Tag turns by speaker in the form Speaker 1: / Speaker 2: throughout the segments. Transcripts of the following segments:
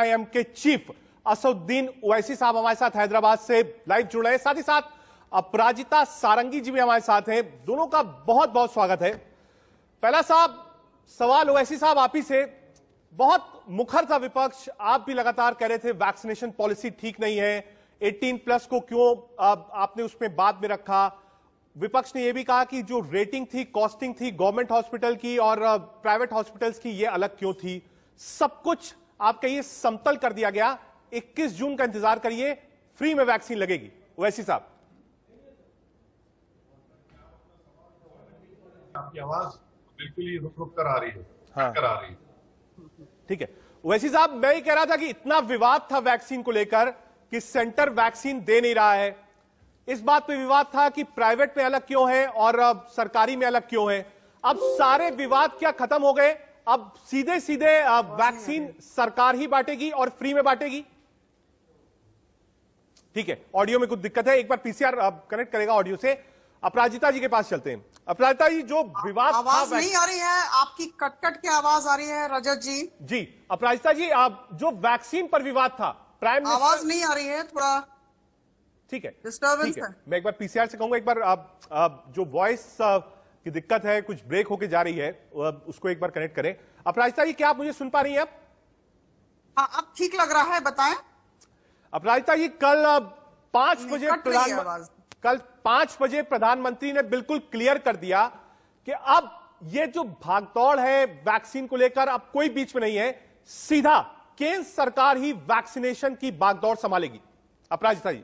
Speaker 1: IM के chief Asaduddin Owaisi साहब हमारे साथ हैदराबाद से लाइव जुड़ रहे हैं। साथ ही साथ अपराजिता सारंगी जी भी हमारे साथ हैं। दोनों का बहुत बहुत स्वागत है। पहला साहब सवाल ओवैसी साहब आप ही से, बहुत मुखर था विपक्ष, आप भी लगातार कह रहे थे वैक्सीनेशन पॉलिसी ठीक नहीं है, 18+ को क्यों आपने उसमें बाद में रखा। विपक्ष ने यह भी कहा कि जो रेटिंग थी, कॉस्टिंग थी गवर्नमेंट हॉस्पिटल की और प्राइवेट हॉस्पिटल्स की, ये अलग क्यों थी। सब कुछ आपका ये समतल कर दिया गया। 21 जून का इंतजार करिए, फ्री में वैक्सीन लगेगी। ओवैसी साहब,
Speaker 2: आपकी आवाज बिल्कुल ही रुक रुक कर आ रही है।
Speaker 1: हाँ,
Speaker 2: कर आ रही है।
Speaker 1: ठीक है ओवैसी साहब, मैं ये कह रहा था कि इतना विवाद था वैक्सीन को लेकर कि सेंटर वैक्सीन दे नहीं रहा है। इस बात पे विवाद था कि प्राइवेट में अलग क्यों है और सरकारी में अलग क्यों है। अब सारे विवाद क्या खत्म हो गए? अब सीधे सीधे वैक्सीन सरकार ही बांटेगी और फ्री में बांटेगी। ठीक है, ऑडियो में कुछ दिक्कत है, एक बार पीसीआर कनेक्ट करेगा ऑडियो से। अपराजिता जी के पास चलते हैं। अपराजिता जी, जो विवाद
Speaker 3: आवाज नहीं आ रही है आपकी, कट कट के आवाज आ रही है रजत जी।
Speaker 1: जी अपराजिता जी, जो वैक्सीन पर विवाद था, प्राइम मिनिस्टर,
Speaker 3: आवाज नहीं आ रही है, थोड़ा
Speaker 1: ठीक है
Speaker 3: डिस्टर्बेंस है।
Speaker 1: मैं एक बार पीसीआर से कहूंगा, एक बार आप जो वॉइस की दिक्कत है, कुछ ब्रेक होके जा रही है, उसको एक बार कनेक्ट करें। अपराजिता जी, क्या आप मुझे सुन पा रही हैं?
Speaker 3: हाँ, अब ठीक लग रहा है, बताएं।
Speaker 1: अपराजिता जी, कल 5 बजे प्रधानमंत्री ने बिल्कुल क्लियर कर दिया कि अब ये जो भागदौड़ है वैक्सीन को लेकर, अब कोई बीच में नहीं है, सीधा केंद्र सरकार ही वैक्सीनेशन की भागदौड़ संभालेगी। अपराजिता जी,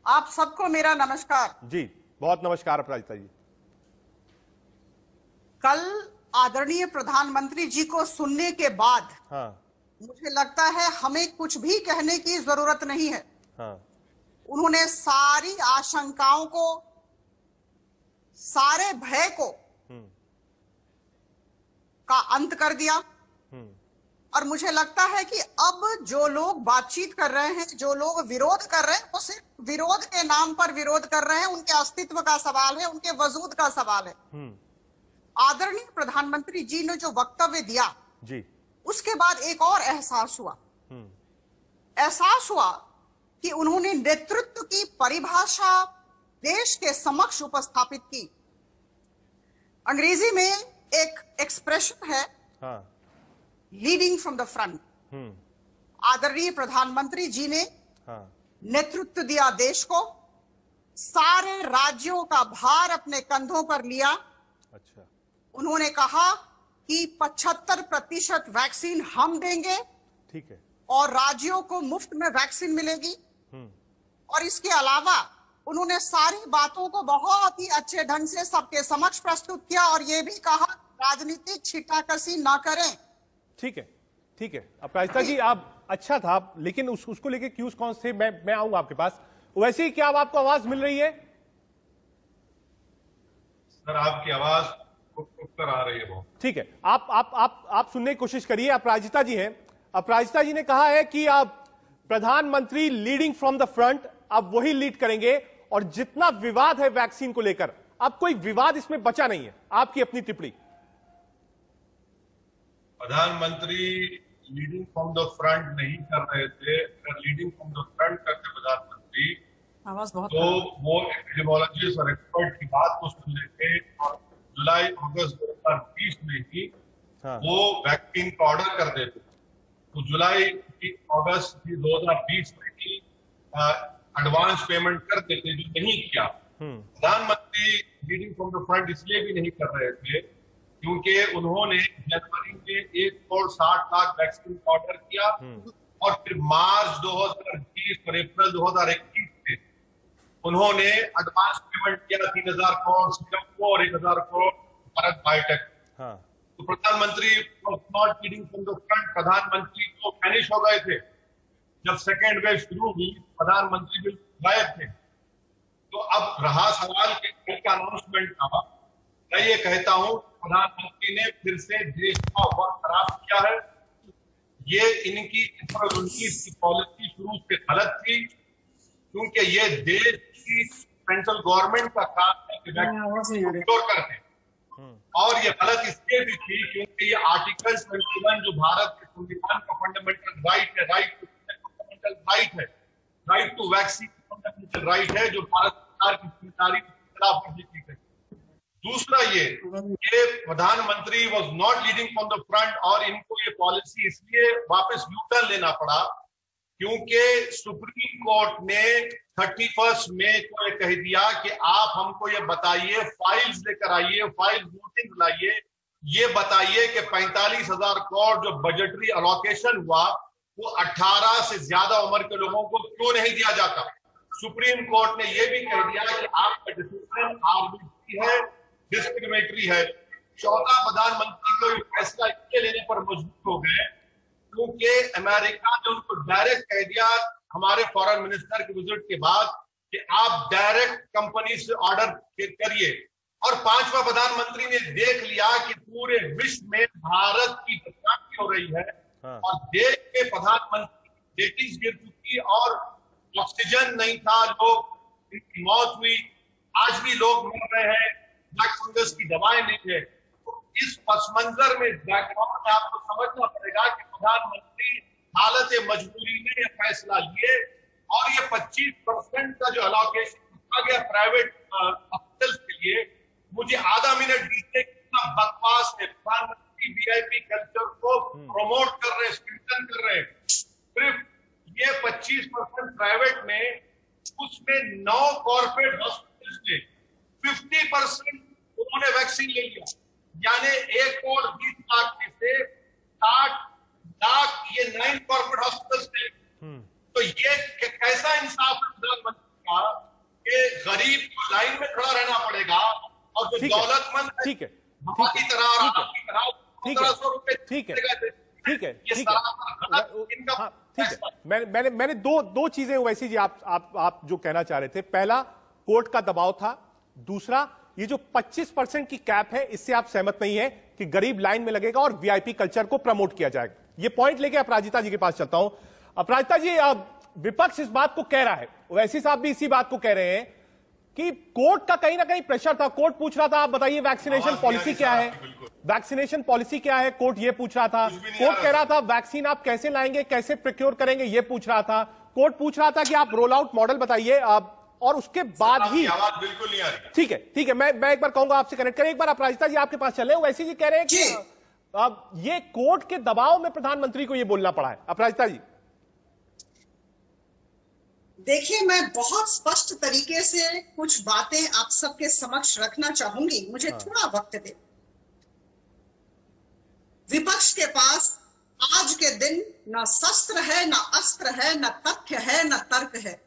Speaker 3: आप सबको मेरा नमस्कार।
Speaker 1: जी बहुत नमस्कार अपराजिता जी।
Speaker 3: कल आदरणीय प्रधानमंत्री जी को सुनने के बाद
Speaker 1: हाँ,
Speaker 3: मुझे लगता है हमें कुछ भी कहने की जरूरत नहीं है।
Speaker 1: हाँ,
Speaker 3: उन्होंने सारी आशंकाओं को, सारे भय को का अंत कर दिया। और मुझे लगता है कि अब जो लोग बातचीत कर रहे हैं, जो लोग विरोध कर रहे हैं, वो सिर्फ विरोध के नाम पर विरोध कर रहे हैं। उनके अस्तित्व का सवाल है, उनके वजूद का सवाल है। आदरणीय प्रधानमंत्री जी ने जो वक्तव्य दिया
Speaker 1: जी,
Speaker 3: उसके बाद एक और एहसास हुआ। एहसास हुआ कि उन्होंने नेतृत्व की परिभाषा देश के समक्ष उपस्थापित की। अंग्रेजी में एक एक्सप्रेशन है,
Speaker 1: हाँ,
Speaker 3: लीडिंग फ्रॉम द फ्रंट। आदरणीय प्रधानमंत्री जी ने
Speaker 1: हाँ,
Speaker 3: नेतृत्व दिया देश को, सारे राज्यों का भार अपने कंधों पर लिया।
Speaker 1: अच्छा,
Speaker 3: उन्होंने कहा कि 75% वैक्सीन हम देंगे,
Speaker 1: ठीक है,
Speaker 3: और राज्यों को मुफ्त में वैक्सीन मिलेगी। और इसके अलावा उन्होंने सारी बातों को बहुत ही अच्छे ढंग से सबके समक्ष प्रस्तुत किया और यह भी कहा राजनीतिक छींटाकशी ना करें।
Speaker 1: ठीक है, ठीक है। अपराजिता जी, आप अच्छा था, लेकिन उसको लेके क्यूज कौन से, मैं आऊंगा आपके पास। वैसे ही क्या अब आपको आवाज मिल रही है?
Speaker 2: सर, आपकी आवाज रुक रुक कर आ रही है वो।
Speaker 1: ठीक है, आप सुनने की कोशिश करिए। अपराजिता जी हैं, अपराजिता जी ने कहा है कि आप प्रधानमंत्री लीडिंग फ्रॉम द फ्रंट, अब वही लीड करेंगे और जितना विवाद है वैक्सीन को लेकर, अब कोई विवाद इसमें बचा नहीं है। आपकी अपनी टिप्पणी। प्रधानमंत्री
Speaker 2: लीडिंग फ्रॉम द फ्रंट नहीं कर रहे थे। अगर लीडिंग फ्रॉम द फ्रंट करते प्रधानमंत्री, तो वो एपिडेमियोलॉजिस्ट और एक्सपर्ट की बात को सुन लेते और जुलाई अगस्त 2020 में ही वो वैक्सीन का ऑर्डर कर देते। तो जुलाई अगस्त 2020 में ही एडवांस पेमेंट कर देते, जो नहीं किया। प्रधानमंत्री लीडिंग फ्रॉम द फ्रंट इसलिए भी नहीं कर रहे थे क्योंकि उन्होंने जनवरी में 1,60,00,000 वैक्सीन का ऑर्डर किया और फिर मार्च 2020 और अप्रैल 2021 में उन्होंने एडवांस पेमेंट किया 3,000 करोड़ सिंगापुर और 1,000 करोड़ भारत बायोटेक। तो प्रधानमंत्री not leading from the front. प्रधानमंत्री तो वैनिश हो गए थे जब सेकेंड वेव शुरू हुई, प्रधानमंत्री बिल्कुल गायब थे। तो अब रहा सवाल कि क्या अनाउंसमेंट का। मैं ये कहता हूं, प्रधानमंत्री ने फिर से देश का वक्त खराब किया है। ये इनकी 19 की पॉलिसी शुरू से गलत थी, क्योंकि ये देश की सेंट्रल गवर्नमेंट का काम है कि वैक्सीन प्रोक्योर करते। और ये गलत इसलिए भी थी क्योंकि ये आर्टिकल 21 जो भारत के संविधान का फंडामेंटल राइट है, राइट टू फंडामेंटल राइट है, right to vaccine fundamental right है, जो भारत सरकार की जिम्मेदारी के खिलाफ वर्जी की गई। दूसरा ये प्रधानमंत्री was not leading from the front, और इनको ये पॉलिसी इसलिए वापस यू टर्न लेना पड़ा क्योंकि सुप्रीम कोर्ट ने 31 मई को ये कह दिया कि आप हमको ये बताइए, फाइल्स लेकर आइए, फाइल नोटिंग लाइए, ये बताइए कि 45,000 करोड़ जो बजटरी अलोकेशन हुआ वो 18 से ज्यादा उम्र के लोगों को क्यों नहीं दिया जाता। सुप्रीम कोर्ट ने ये भी कह दिया कि आपका डिसीजन आर्बिट्री है, डिस्क्रिमिनेटरी है। चौथा, प्रधानमंत्री को ये फैसला इसलिए लेने पर मजबूर हो गए क्योंकि अमेरिका ने उनको डायरेक्ट कह दिया हमारे फॉरेन मिनिस्टर के विजिट के बाद कि आप डायरेक्ट कंपनी से ऑर्डर करिए। और पांचवा, प्रधानमंत्री ने देख लिया कि पूरे विश्व में भारत की बदनामी हो रही है और देश के प्रधानमंत्री रेटिंग्स गिर चुकी और ऑक्सीजन नहीं था, लोग की मौत हुई, आज भी लोग मर रहे हैं, ब्लैक फंगस की दवाएं नहीं है। तो इस पस मंजर में बैकग्राउंड में आपको समझना पड़ेगा कि प्रधानमंत्री हालत मजबूरी में यह फैसला लिए और ये 25% का जो अलोकेशन रखा गया प्राइवेट हॉस्पिटल्स के लिए, मुझे आधा मिनट दीजिए, कितना बकवास है। प्रधानमंत्री वीआईपी कल्चर को प्रमोट कर रहे हैं, स्ट्रेंथन कर रहे हैं। सिर्फ ये 25% प्राइवेट में, उसमें 9 कॉर्पोरेट हॉस्पिटल्स में 50% उन्होंने वैक्सीन ले लिया, यानी 1,20,00,000 में से 60 लाख ये 9 कॉर्पोरेट हॉस्पिटल्स थे। तो ये कैसा इंसाफ है प्रधानमंत्री का कि गरीब को लाइन में खड़ा रहना पड़ेगा और जो दौलतमंद
Speaker 1: ठीक है,
Speaker 2: की तरह और आपकी तरह 1,500 रुपए
Speaker 1: ठीक है, ठीक है, ठीक है। मैंने दो चीजें वैसी जी आप जो कहना चाह रहे थे, पहला कोर्ट का दबाव था, दूसरा ये जो 25% की कैप है इससे आप सहमत नहीं है कि गरीब लाइन में लगेगा और वीआईपी कल्चर को प्रमोट किया जाएगा। ये पॉइंट लेके अपराजिता जी के पास चलता हूं। अपराजिता जी, विपक्ष इस बात को कह रहा है, वैसी साहब भी इसी बात को कह रहे हैं कि कोर्ट का कहीं ना कहीं प्रेशर था। कोर्ट पूछ रहा था आप बताइए वैक्सीनेशन पॉलिसी क्या है, वैक्सीनेशन पॉलिसी क्या है, कोर्ट ये पूछ रहा था। कोर्ट कह रहा था वैक्सीन आप कैसे लाएंगे, कैसे प्रोक्योर करेंगे, ये पूछ रहा था। कोर्ट पूछ रहा था कि आप रोल आउट मॉडल बताइए, और उसके बाद ही
Speaker 2: आवाज बिल्कुल नहीं आ रही।
Speaker 1: ठीक है, मैं एक बार कहूंगा आपसे कनेक्ट करें। एक बार अपराजिता जी आपके पास चले, वैसे जी कह रहे हैं कि ये कोर्ट के दबाव में प्रधानमंत्री को ये बोलना पड़ा है। अपराजिता जी
Speaker 3: देखिए, मैं बहुत स्पष्ट तरीके से कुछ बातें आप सबके समक्ष रखना चाहूंगी, मुझे थोड़ा वक्त दे। विपक्ष के पास आज के दिन न शस्त्र है, न अस्त्र है, न तथ्य है, न तर्क है।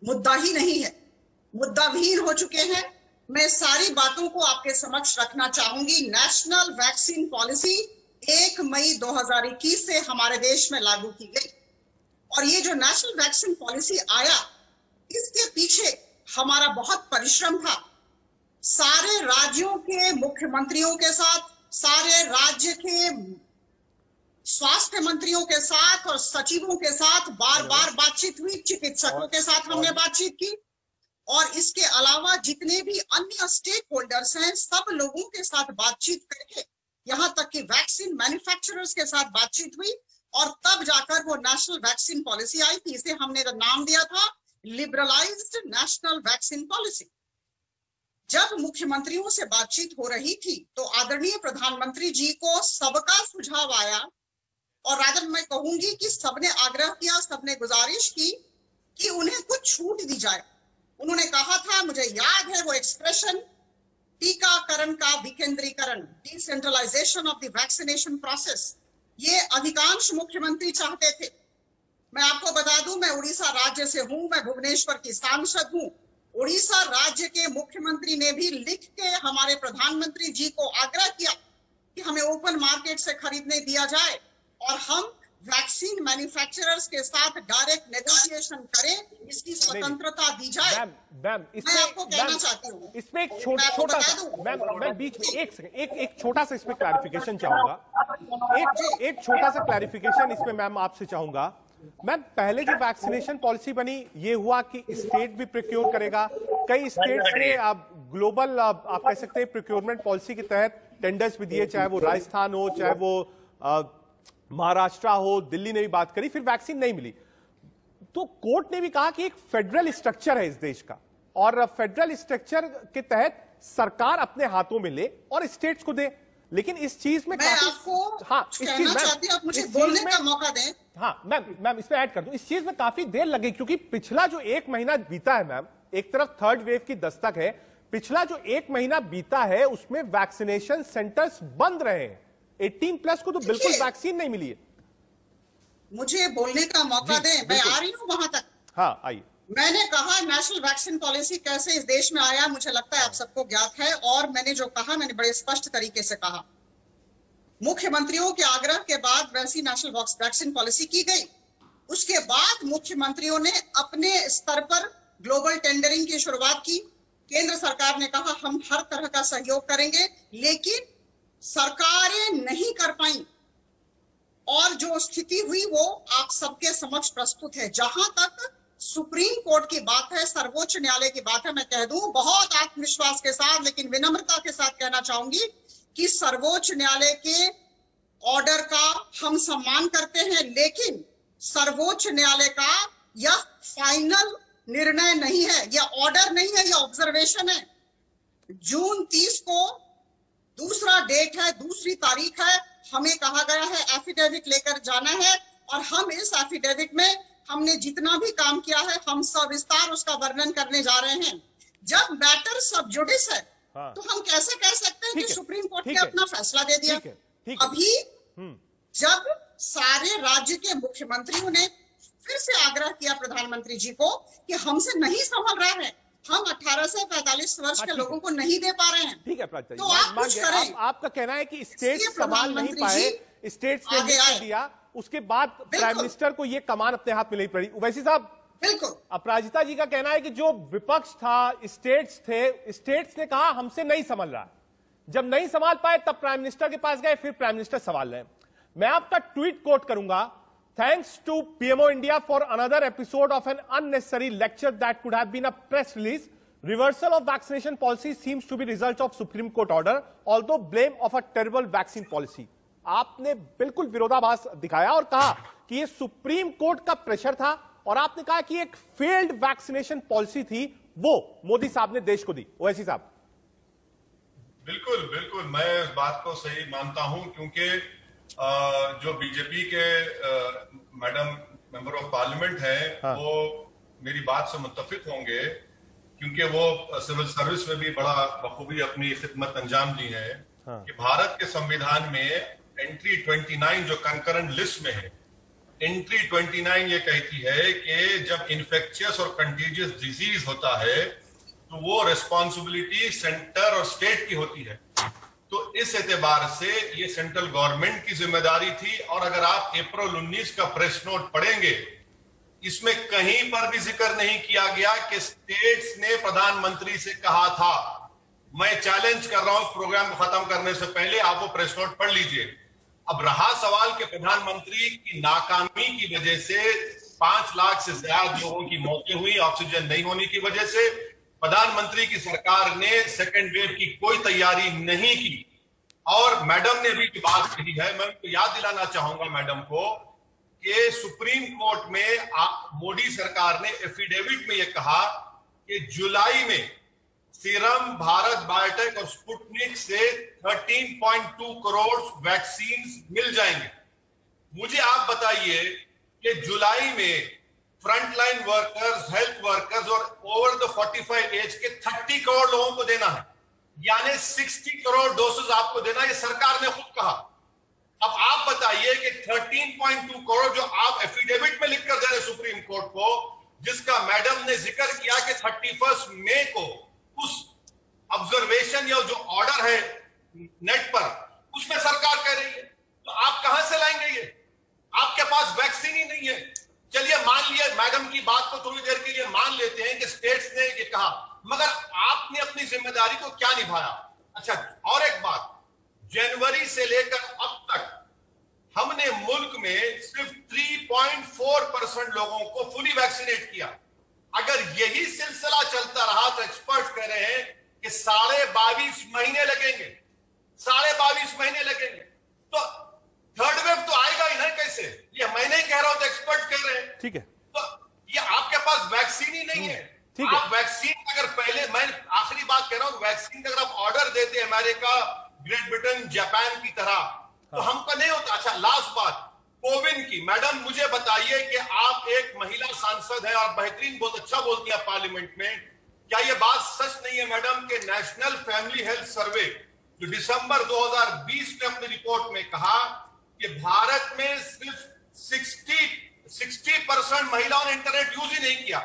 Speaker 3: मुद्दा ही नहीं है, मुद्दाहीन हो चुके हैं। मैं सारी बातों को आपके समक्ष रखना चाहूंगी। नेशनल वैक्सीन पॉलिसी 1 मई 2021 से हमारे देश में लागू की गई, और ये जो नेशनल वैक्सीन पॉलिसी आया, इसके पीछे हमारा बहुत परिश्रम था। सारे राज्यों के मुख्यमंत्रियों के साथ, सारे राज्य के स्वास्थ्य मंत्रियों के साथ और सचिवों के साथ बार बार बातचीत हुई, चिकित्सकों के साथ हमने बातचीत की, और इसके अलावा जितने भी अन्य स्टेक होल्डर्स हैं, सब लोगों के साथ बातचीत करके, यहाँ तक कि वैक्सीन मैन्युफैक्चरर्स के साथ बातचीत हुई, और तब जाकर वो नेशनल वैक्सीन पॉलिसी आई थी। इसे हमने नाम दिया था लिबरलाइज्ड नेशनल वैक्सीन पॉलिसी। जब मुख्यमंत्रियों से बातचीत हो रही थी तो आदरणीय प्रधानमंत्री जी को सबका सुझाव आया, और राजन मैं कहूंगी कि सबने आग्रह किया, सबने गुजारिश की कि उन्हें कुछ छूट दी जाए। उन्होंने कहा था, मुझे याद है वो एक्सप्रेशन, टीकाकरण का विकेंद्रीकरण, decentralisation of the vaccination process, ये अधिकांश मुख्यमंत्री चाहते थे। मैं आपको बता दूं, मैं उड़ीसा राज्य से हूं, मैं भुवनेश्वर की सांसद हूं। उड़ीसा राज्य के मुख्यमंत्री ने भी लिख के हमारे प्रधानमंत्री जी को आग्रह किया कि हमें ओपन मार्केट से खरीदने दिया जाए और हम वैक्सीन मैन्युफैक्चरर्स के साथ डायरेक्ट नेगोशिएशन करें, इसकी स्वतंत्रता दी जाए। मैं आपको कहना चाहती हूँ,
Speaker 1: इसमें एक छोटा सा, मैं बीच में एक छोटा सा इसमें क्लैरिफिकेशन चाहूंगा, एक छोटा सा क्लैरिफिकेशन इसमें मैम आपसे चाहूंगा। मैम, पहले जो वैक्सीनेशन पॉलिसी बनी, ये हुआ कि स्टेट भी प्रोक्योर करेगा, कई स्टेट्स ने अब ग्लोबल आप कह सकते हैं प्रोक्योरमेंट पॉलिसी के तहत टेंडर्स भी दिए, चाहे वो राजस्थान हो, चाहे वो महाराष्ट्र हो, दिल्ली ने भी बात करी, फिर वैक्सीन नहीं मिली। तो कोर्ट ने भी कहा कि एक फेडरल स्ट्रक्चर है इस देश का, और फेडरल स्ट्रक्चर के तहत सरकार अपने हाथों में ले और स्टेट्स को दे। लेकिन इस चीज में
Speaker 3: मैं आपको कहना चाहती हूं, आप मुझे बोलने का मौका दें।
Speaker 1: हाँ मैम इसमें ऐड कर दूं, इस चीज में काफी देर लगी, क्योंकि पिछला जो 1 महीना बीता है मैम, एक तरफ थर्ड वेव की दस्तक है, पिछला जो 1 महीना बीता है उसमें वैक्सीनेशन सेंटर्स बंद रहे हैं। 18+ को तो बिल्कुल वैक्सीन नहीं मिली है।
Speaker 3: मुझे बोलने का मौका दें, मैं आ रही हूं वहां तक।
Speaker 1: हाँ आइए।
Speaker 3: मैंने कहा नेशनल वैक्सीन पॉलिसी कैसे इस देश में आया, मुझे लगता है आप सबको ज्ञात है, और मैंने जो कहा मैंने बड़े स्पष्ट तरीके से कहा। मुख्यमंत्रियों के आग्रह के बाद वैसी नेशनल वैक्सीन पॉलिसी की गई। उसके बाद मुख्यमंत्रियों ने अपने स्तर पर ग्लोबल टेंडरिंग की शुरुआत की। केंद्र सरकार ने कहा हम हर तरह का सहयोग करेंगे, लेकिन सरकारें नहीं कर पाई, और जो स्थिति हुई वो आप सबके समक्ष प्रस्तुत है। जहां तक सुप्रीम कोर्ट की बात है, सर्वोच्च न्यायालय की बात है, मैं कह दूं बहुत आत्मविश्वास के साथ लेकिन विनम्रता के साथ कहना चाहूंगी कि सर्वोच्च न्यायालय के ऑर्डर का हम सम्मान करते हैं, लेकिन सर्वोच्च न्यायालय का यह फाइनल निर्णय नहीं है, यह ऑर्डर नहीं है, यह ऑब्जर्वेशन है। जून 30 को दूसरा डेट है, दूसरी तारीख है, हमें कहा गया है एफिडेविट लेकर जाना है, और हम इस एफिडेविट में हमने जितना भी काम किया है हम सविस्तार उसका वर्णन करने जा रहे हैं। जब मैटर सब जुडिस है, हाँ। तो हम कैसे कह सकते हैं कि सुप्रीम कोर्ट ने अपना फैसला दे दिया। अभी जब सारे राज्य के मुख्यमंत्रियों ने फिर से आग्रह किया प्रधानमंत्री जी को कि हमसे नहीं संभल रहा है, हम 18 से 45 वर्ष के लोगों को नहीं दे पा रहे हैं,
Speaker 1: ठीक है
Speaker 3: तो आप कुछ करें।
Speaker 1: आपका कहना है कि स्टेट संभाल नहीं पाए, स्टेट्स ने लिख दिया, उसके बाद प्राइम मिनिस्टर को ये कमान अपने हाथ में नहीं पड़ी। ओवैसी साहब,
Speaker 3: बिल्कुल
Speaker 1: अपराजिता जी का कहना है कि जो विपक्ष था, स्टेट्स थे, स्टेट्स ने कहा हमसे नहीं संभल रहा, जब नहीं संभाल पाए तब प्राइम मिनिस्टर के पास गए, फिर प्राइम मिनिस्टर संभाल रहे हैं। मैं आपका ट्वीट कोट करूंगा, thanks to PMO India for another episode of an unnecessary lecture that could have been a press release, reversal of vaccination policy seems to be result of Supreme Court order, although blame of a terrible vaccine policy. आपने बिल्कुल विरोधाभास दिखाया और कहा कि ये supreme court का pressure था, और आपने कहा कि एक फेल्ड वैक्सीनेशन पॉलिसी थी, वो मोदी साहब ने देश को दी। ओवैसी साहब।
Speaker 2: बिल्कुल बिल्कुल, मैं इस बात को सही मानता हूं, क्योंकि जो बीजेपी के मैडम मेंबर ऑफ पार्लियामेंट हैं, हाँ। वो मेरी बात से मुत्तफिक होंगे, क्योंकि वो सिविल सर्विस में भी बड़ा बखूबी अपनी खिदमत अंजाम दी है, हाँ। कि भारत के संविधान में एंट्री 29 जो कंकरेंट लिस्ट में है, एंट्री 29 ये कहती है कि जब इन्फेक्शियस और कंटेजियस डिजीज होता है तो वो रिस्पॉन्सिबिलिटी सेंटर और स्टेट की होती है। तो इस एतबार से ये सेंट्रल गवर्नमेंट की जिम्मेदारी थी। और अगर आप अप्रैल 19 का प्रेस नोट पढ़ेंगे, इसमें कहीं पर भी जिक्र नहीं किया गया कि स्टेट्स ने प्रधानमंत्री से कहा था, मैं चैलेंज कर रहा हूं इस प्रोग्राम को खत्म करने से पहले आप वो प्रेस नोट पढ़ लीजिए। अब रहा सवाल कि प्रधानमंत्री की नाकामी की वजह से 5 लाख से ज्यादा लोगों की मौतें हुई ऑक्सीजन नहीं होने की वजह से, प्रधानमंत्री की सरकार ने सेकेंड वेव की कोई तैयारी नहीं की। और मैडम ने भी बात कही है, मैं उनको याद दिलाना चाहूंगा मैडम को कि सुप्रीम कोर्ट में मोदी सरकार ने एफिडेविट में यह कहा कि जुलाई में सीरम, भारत बायोटेक और स्पुतनिक से 13.2 करोड़ वैक्सीन मिल जाएंगे। मुझे आप बताइए कि जुलाई में फ्रंटलाइन वर्कर्स, हेल्थ वर्कर्स और ओवर द 45 एज के 30 करोड़ लोगों को देना है, यानी 60 करोड़ डोसेज आपको देना, ये सरकार ने खुद कहा। अब आप बताइए कि 13.2 करोड़ जो आप एफिडेविट में लिखकर दे रहे सुप्रीम कोर्ट को, जिसका मैडम ने जिक्र किया कि 31 मई को उस ऑब्जर्वेशन या जो ऑर्डर है नेट पर, उसमें सरकार कह रही है, तो आप कहां से लाएंगे ये? आपके पास वैक्सीन ही नहीं है। चलिए मान लिया, मैडम की बात को थोड़ी देर के लिए मान लेते हैं कि स्टेट्स ने ये कहा, मगर आपने अपनी जिम्मेदारी को क्या निभाया? अच्छा, और एक बात, जनवरी से लेकर अब तक हमने मुल्क में सिर्फ 3.4% लोगों को फुली वैक्सीनेट किया। अगर यही सिलसिला चलता रहा तो एक्सपर्ट्स कह रहे हैं कि कि 22.5 महीने लगेंगे, 22.5 महीने लगेंगे। तो थर्ड वेव तो आएगा ही ना, कैसे? ये मैं नहीं कह रहा हूं, तो एक्सपर्ट कह रहे हैं।
Speaker 1: ठीक है,
Speaker 2: तो ये आपके पास वैक्सीन ही नहीं है। आप वैक्सीन अगर पहले, मैं आखिरी बात कह रहा हूं, वैक्सीन का अगर आप ऑर्डर देते अमेरिका, ग्रेट ब्रिटेन, जापान की तरह, तो हमका नहीं होता। अच्छा, लास्ट बात कोविन की। मैडम मुझे बताइए कि आप एक महिला सांसद हैं और बेहतरीन, बहुत अच्छा बोलती है पार्लियामेंट में, क्या यह बात सच नहीं है मैडम कि नेशनल फैमिली हेल्थ सर्वे जो दिसंबर 2020 में अपनी रिपोर्ट में कहा कि भारत में सिर्फ 60% महिलाओं ने इंटरनेट यूज ही नहीं किया,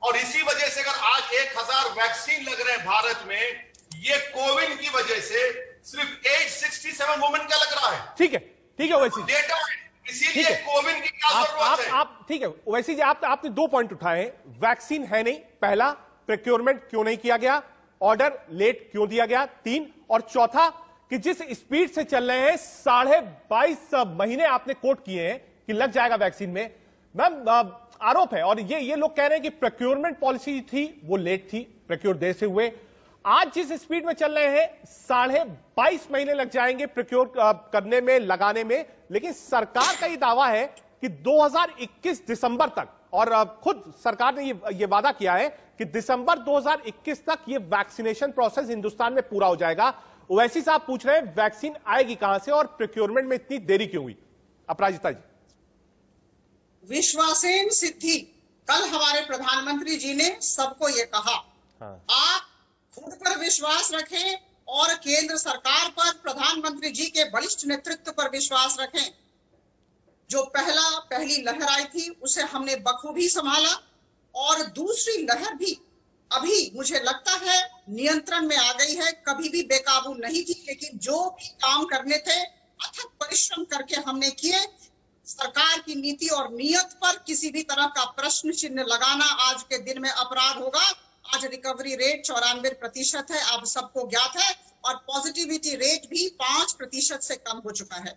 Speaker 2: और इसी वजह से अगर आज 1000 वैक्सीन लग रहे हैं भारत में, ये कोविन की वजह से सिर्फ एज 67 वुमेन का लग रहा है।
Speaker 1: ठीक है ओवैसी,
Speaker 2: डेटा है, इसीलिए कोविन की क्या जरूरत है?
Speaker 1: आप ठीक है ओवैसी जी, आपने 2 पॉइंट उठाए। वैक्सीन है नहीं, पहला, प्रोक्योरमेंट क्यों नहीं किया गया, ऑर्डर लेट क्यों दिया गया, 3, और चौथा कि जिस स्पीड से चल रहे हैं 22.5 महीने आपने कोट किए हैं कि लग जाएगा वैक्सीन में। मैम आरोप है, और ये लोग कह रहे हैं कि प्रोक्योरमेंट पॉलिसी थी वो लेट थी, प्रोक्योर देर से हुए। आज जिस स्पीड में चल रहे हैं 22.5 महीने लग जाएंगे प्रोक्योर करने में, लगाने में, लेकिन सरकार का ये दावा है कि 2021 दिसंबर तक, और खुद सरकार ने ये वादा किया है कि दिसंबर 2021 तक ये वैक्सीनेशन प्रोसेस हिंदुस्तान में पूरा हो जाएगा। ओवैसी साहब पूछ रहे हैं वैक्सीन आएगी कहां से और प्रोक्योरमेंट में इतनी देरी क्यों हुई? अपराजिता जी।
Speaker 3: विश्वासेन सिद्धि, कल हमारे प्रधानमंत्री जी ने सबको ये कहा, आप खुद पर विश्वास रखें और केंद्र सरकार पर, प्रधानमंत्री जी के बलिष्ठ नेतृत्व पर विश्वास रखें। जो पहली लहर आई थी उसे हमने बखूबी संभाला, और दूसरी लहर भी अभी मुझे लगता है नियंत्रण में आ गई है। कभी भी बेकाबू नहीं थी, लेकिन जो भी काम करने थे अथक परिश्रम करके हमने किए। सरकार की नीति और नियत पर किसी भी तरह का प्रश्न चिन्ह लगाना आज के दिन में अपराध होगा। आज रिकवरी रेट 94% है, आप सबको ज्ञात है, और पॉजिटिविटी रेट भी 5% से कम हो चुका है।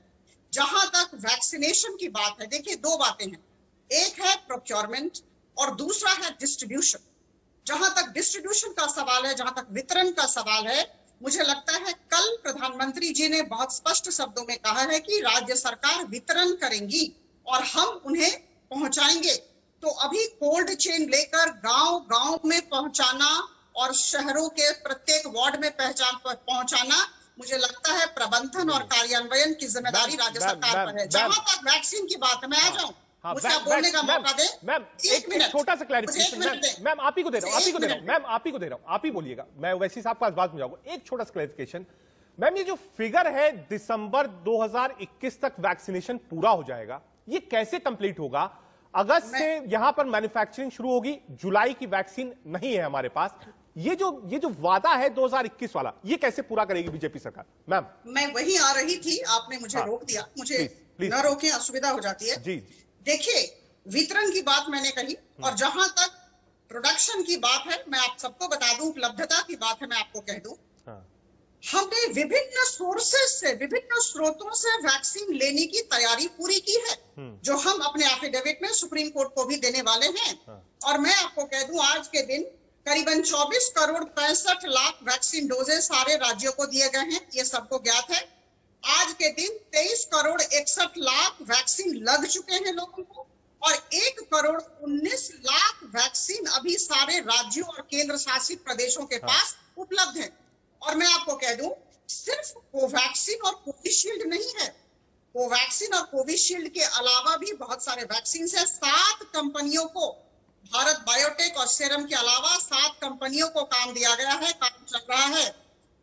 Speaker 3: जहां तक वैक्सीनेशन की बात है, देखिए 2 बातें हैं, एक है प्रोक्योरमेंट और दूसरा है डिस्ट्रीब्यूशन। जहां तक डिस्ट्रीब्यूशन का सवाल है, जहां तक वितरण का सवाल है, मुझे लगता है कल प्रधानमंत्री जी ने बहुत स्पष्ट शब्दों में कहा है कि राज्य सरकार वितरण करेंगी और हम उन्हें पहुंचाएंगे। तो अभी कोल्ड चेन लेकर गांव-गांव में पहुंचाना और शहरों के प्रत्येक वार्ड में पहुंचाना, मुझे लगता है प्रबंधन और कार्यान्वयन की जिम्मेदारी राज्य सरकार पर है। जहां तक वैक्सीन की बात है, मैं आ जाऊं, मुझे आप बोलने का मौका दे।
Speaker 1: मैम एक छोटा सा क्लैरिफिकेशन, मैम आप ही को दे रहा हूं, मैम आप ही को दे रहा हूं, आप ही बोलिएगा, मैं वैसी साहब के पास बात में जाऊंगा। एक छोटा सा क्लैरिफिकेशन, मैम ये जो फिगर है दिसंबर 2021 तक वैक्सीनेशन पूरा हो जाएगा, ये कैसे कंप्लीट होगा? अगस्त से यहां पर मैन्युफैक्चरिंग शुरू होगी, जुलाई की वैक्सीन नहीं है हमारे पास। ये जो वादा है 2021 वाला, ये कैसे पूरा करेगी बीजेपी सरकार? मैम
Speaker 3: मैं वही आ रही थी, आपने मुझे रोक दिया, मुझे न रोके असुविधा हो जाती है।
Speaker 1: जी
Speaker 3: देखिए, वितरण की बात मैंने कही, और जहां तक प्रोडक्शन की बात है, मैं आप सबको बता दूं, उपलब्धता की बात है, मैं आपको कह दूं, हमने विभिन्न सोर्सेस से, विभिन्न स्रोतों से वैक्सीन लेने की तैयारी पूरी की है, जो हम अपने एफिडेविट में सुप्रीम कोर्ट को भी देने वाले हैं। और मैं आपको कह दूं, आज के दिन करीबन 24 करोड़ 65 लाख वैक्सीन डोजेस सारे राज्यों को दिए गए हैं, ये सबको ज्ञात है। आज के दिन 23 करोड़ 61 लाख वैक्सीन लग चुके हैं लोगों को, और 1 करोड़ 19 लाख वैक्सीन अभी सारे राज्यों और केंद्र शासित प्रदेशों के पास उपलब्ध है। और मैं आपको कह दूं, सिर्फ कोवैक्सीन और कोविशील्ड नहीं है, कोवैक्सीन और कोविशील्ड के अलावा भी बहुत सारे वैक्सीन है। 7 कंपनियों को, भारत बायोटेक और सीरम के अलावा 7 कंपनियों को काम दिया गया है, काम चल रहा है।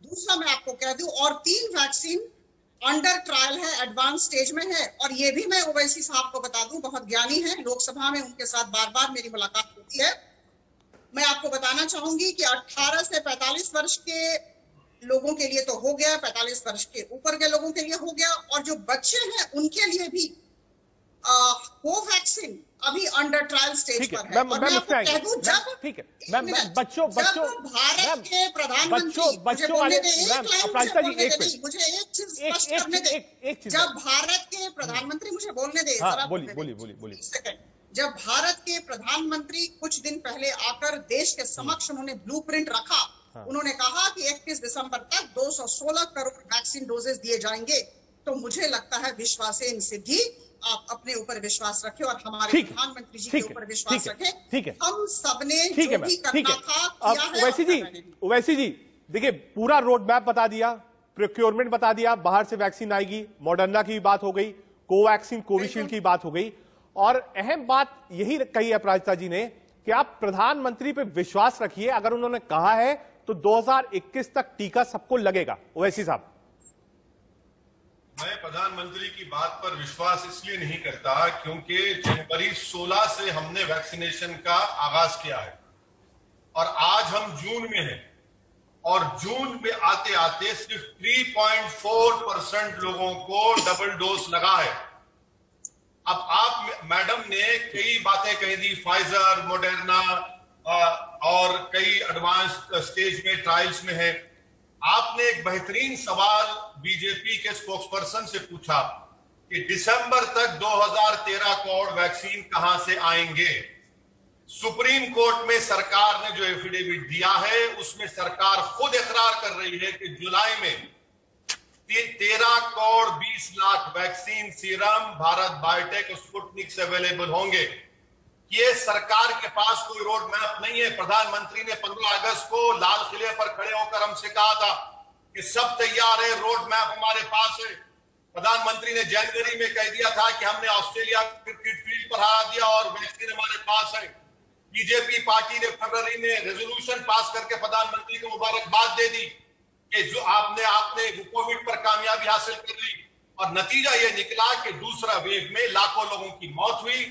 Speaker 3: दूसरा मैं आपको कह दूं, और 3 वैक्सीन अंडर ट्रायल है, एडवांस स्टेज में है। और ये भी मैं ओवैसी साहब को बता दूं, बहुत ज्ञानी है, लोकसभा में उनके साथ बार बार मेरी मुलाकात होती है। मैं आपको बताना चाहूंगी कि 18 से 45 वर्ष के लोगों के लिए तो हो गया, 45 वर्ष के ऊपर के लोगों के लिए हो गया, और जो बच्चे हैं उनके लिए भी कोवैक्सीन अभी अंडर ट्रायल स्टेज पर है। और मैं आपको कह दूं, जब
Speaker 1: ठीक है मैम, बच्चों
Speaker 3: भारत के प्रधानमंत्री, मुझे एक चीज स्पष्ट करने दे, जब भारत के प्रधानमंत्री, मुझे बोलने दे, बोलिए। जब भारत के प्रधानमंत्री कुछ दिन पहले आकर देश के समक्ष उन्होंने ब्लूप्रिंट रखा उन्होंने कहा कि 31 दिसंबर तक 216 करोड़ वैक्सीन डोजेस दिए जाएंगे। तो मुझे लगता है विश्वासेन सिद्धि, आप अपने ऊपर विश्वास रखें और हमारे प्रधानमंत्री जी के ऊपर विश्वास रखें। हम सबने जो भी करना था किया है।
Speaker 1: ओवैसी जी देखिए, पूरा रोड मैप बता दिया, प्रोक्योरमेंट बता दिया, बाहर से वैक्सीन आएगी, मॉडर्ना की बात हो गई, कोवैक्सीन कोविशील्ड की बात हो गई, और अहम बात यही कही है अपराजिता जी ने कि आप प्रधानमंत्री पे विश्वास रखिए। अगर उन्होंने कहा है तो 2021 तक टीका सबको लगेगा। ओवैसी साहब,
Speaker 2: मैं प्रधानमंत्री की बात पर विश्वास इसलिए नहीं करता क्योंकि जनवरी 16 से हमने वैक्सीनेशन का आगाज किया है और आज हम जून में हैं, और जून में आते आते सिर्फ 3.4% लोगों को डबल डोज लगा है। अब आप मैडम ने कई बातें कही दी, फाइजर, मॉडर्ना और कई एडवांस स्टेज में ट्रायल्स में है। आपने एक बेहतरीन सवाल बीजेपी के स्पोक्सपर्सन से पूछा कि दिसंबर तक 2013 करोड़ वैक्सीन कहां से आएंगे। सुप्रीम कोर्ट में सरकार ने जो एफिडेविट दिया है उसमें सरकार खुद इकरार कर रही है कि जुलाई में 13 crore 20 lakh vaccine serum Bharat biotech और स्पुतनिक से अवेलेबल होंगे। ये सरकार के पास कोई रोड मैप नहीं है। प्रधानमंत्री ने 15 अगस्त को लाल किले पर खड़े होकर हमसे कहा था कि सब तैयार है, रोड मैप हमारे पास है। प्रधानमंत्री ने जनवरी में कह दिया था कि हमने ऑस्ट्रेलिया क्रिकेट फील्ड पर हरा दिया और वैक्सीन हमारे पास है। बीजेपी पार्टी ने फरवरी में रेजोल्यूशन पास करके प्रधानमंत्री को मुबारकबाद दे दी कि जो आपने कोविड पर कामयाबी हासिल कर ली, और नतीजा यह निकला कि दूसरा वेव में लाखों लोगों की मौत हुई।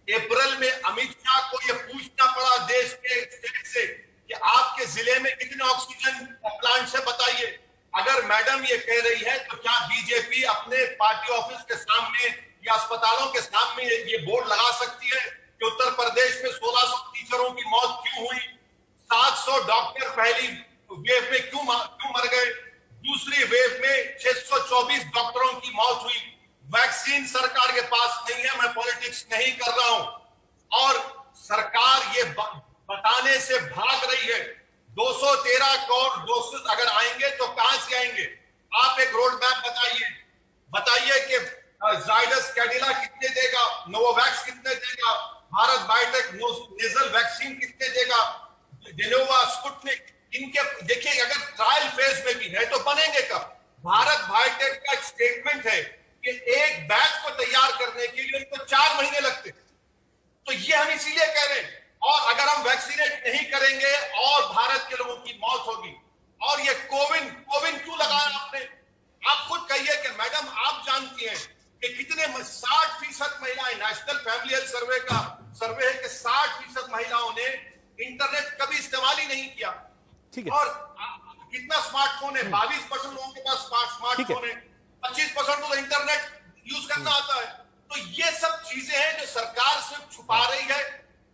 Speaker 2: अप्रैल में अमित शाह को यह पूछना पड़ा देश के स्टेट से कि आपके जिले में कितने ऑक्सीजन प्लांट है बताइए। अगर मैडम ये कह रही है तो क्या बीजेपी अपने पार्टी ऑफिस के सामने या अस्पतालों के सामने ये बोर्ड लगा सकती है कि उत्तर प्रदेश में 1600 टीचरों की मौत क्यों हुई, 700 डॉक्टर पहली वेव में क्यों मर गए, दूसरी वेव में 624 डॉक्टरों की मौत हुई। वैक्सीन सरकार के पास नहीं है। मैं पॉलिटिक्स नहीं कर रहा हूं और सरकार ये बताने से भाग रही है। 213 करोड़ डोसेस अगर आएंगे तो कहां से आएंगे? आप एक रोड मैप बताइए कि जाइडस कैडिला कितने देगा, नोवावैक्स कितने देगा, भारत बायोटेक नेजल वैक्सीन कितने देगा, जेनोवा, स्पुतनिक, इनके देखिए अगर ट्रायल फेज में भी है तो बनेंगे कब? भारत बायोटेक का स्टेटमेंट है कि एक बैच को तैयार करने के लिए उनको 4 महीने लगते। तो ये हम इसीलिए कह रहे हैं, और अगर हम वैक्सीनेट नहीं करेंगे और भारत के लोगों की मौत होगी। और ये कोविन क्यों लगाया आपने? आप खुद कहिए कि मैडम आप जानती हैं कि कितने 60% महिलाएं, नेशनल फैमिली हेल्थ सर्वे का सर्वे है कि 60% महिलाओं ने इंटरनेट कभी इस्तेमाल ही नहीं किया।
Speaker 1: ठीक है।
Speaker 2: और कितना स्मार्टफोन है? 22% लोगों के पास स्मार्टफोन है, 25% को तो इंटरनेट यूज करना आता है। तो ये सब चीजें हैं जो सरकार सिर्फ छुपा रही है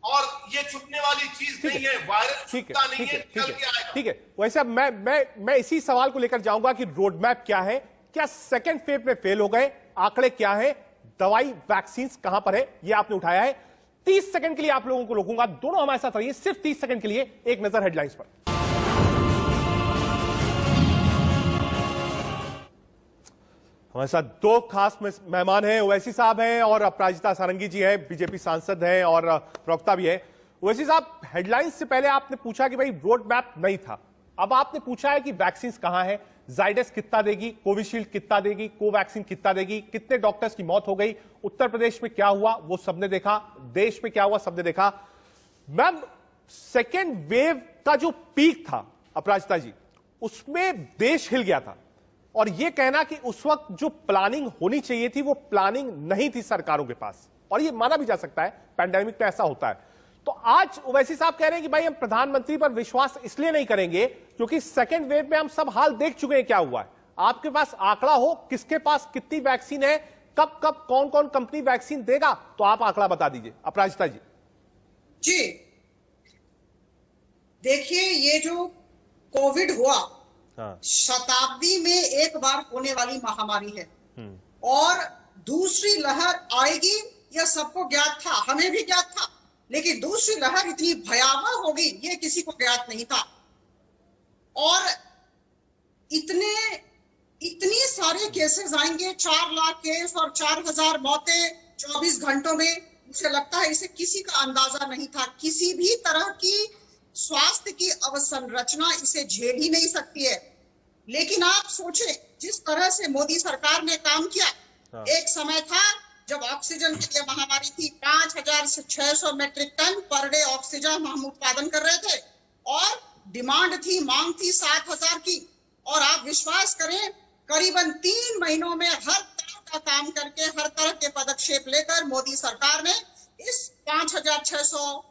Speaker 2: और ये छुपने वाली चीज नहीं है। वायरस छुपता नहीं है, चल के आएगा।
Speaker 1: ठीक है। वैसे मैं इसी सवाल को लेकर जाऊंगा कि रोड मैप क्या है, क्या सेकंड फेज में फेल हो गए, आंकड़े क्या है, दवाई वैक्सीन कहां पर है, ये आपने उठाया है। 30 सेकंड के लिए आप लोगों को रोकूंगा, दोनों हमारे साथ रहिए सिर्फ 30 सेकंड के लिए। एक नजर हेडलाइंस पर। हमारे साथ दो खास मेहमान हैं, ओवैसी साहब हैं और अपराजिता सारंगी जी हैं, बीजेपी सांसद हैं और प्रवक्ता भी हैं। ओवैसी साहब, हेडलाइंस से पहले आपने पूछा कि भाई रोड मैप नहीं था, अब आपने पूछा है कि वैक्सीन कहां है, जाइडस कितना देगी, कोविशील्ड कितना देगी, कोवैक्सीन कितना देगी, कितने डॉक्टर्स की मौत हो गई, उत्तर प्रदेश में क्या हुआ वो सबने देखा, देश में क्या हुआ सबने देखा। मैम, सेकेंड वेव का जो पीक था अपराजिता जी, उसमें देश हिल गया था, और यह कहना कि उस वक्त जो प्लानिंग होनी चाहिए थी वो प्लानिंग नहीं थी सरकारों के पास, और यह माना भी जा सकता है, पैंडेमिक में ऐसा होता है। तो आज ओवैसी साहब कह रहे हैं कि भाई हम प्रधानमंत्री पर विश्वास इसलिए नहीं करेंगे क्योंकि सेकेंड वेव में हम सब हाल देख चुके हैं क्या हुआ है। आपके पास आंकड़ा हो किसके पास कितनी वैक्सीन है, कब कब कौन कौन कंपनी वैक्सीन देगा, तो आप आंकड़ा बता दीजिए अपराजिता जी।
Speaker 3: जी देखिए, ये जो कोविड हुआ, शताब्दी में एक बार होने वाली महामारी है और दूसरी लहर आएगी, यह सबको ज्ञात था, हमें भी ज्ञात था, लेकिन दूसरी लहर इतनी भयावह होगी ये किसी को ज्ञात नहीं था। और इतनी सारे केसेस आएंगे, 4 लाख केस और 4000 मौतें 24 घंटों में। मुझे लगता है इसे किसी का अंदाजा नहीं था। किसी भी तरह की स्वास्थ्य की अवसंरचना इसे झेल ही नहीं सकती है। लेकिन आप सोचें, जिस तरह से मोदी सरकार ने काम किया। एक समय था जब ऑक्सीजन के लिए महामारी थी, 5600 metric ton per day oxygen हम उत्पादन कर रहे थे और डिमांड थी, मांग थी 7000 की। और आप विश्वास करें, करीबन 3 महीनों में हर तरह का काम करके, हर तरह के पदक्षेप लेकर मोदी सरकार ने इस 5600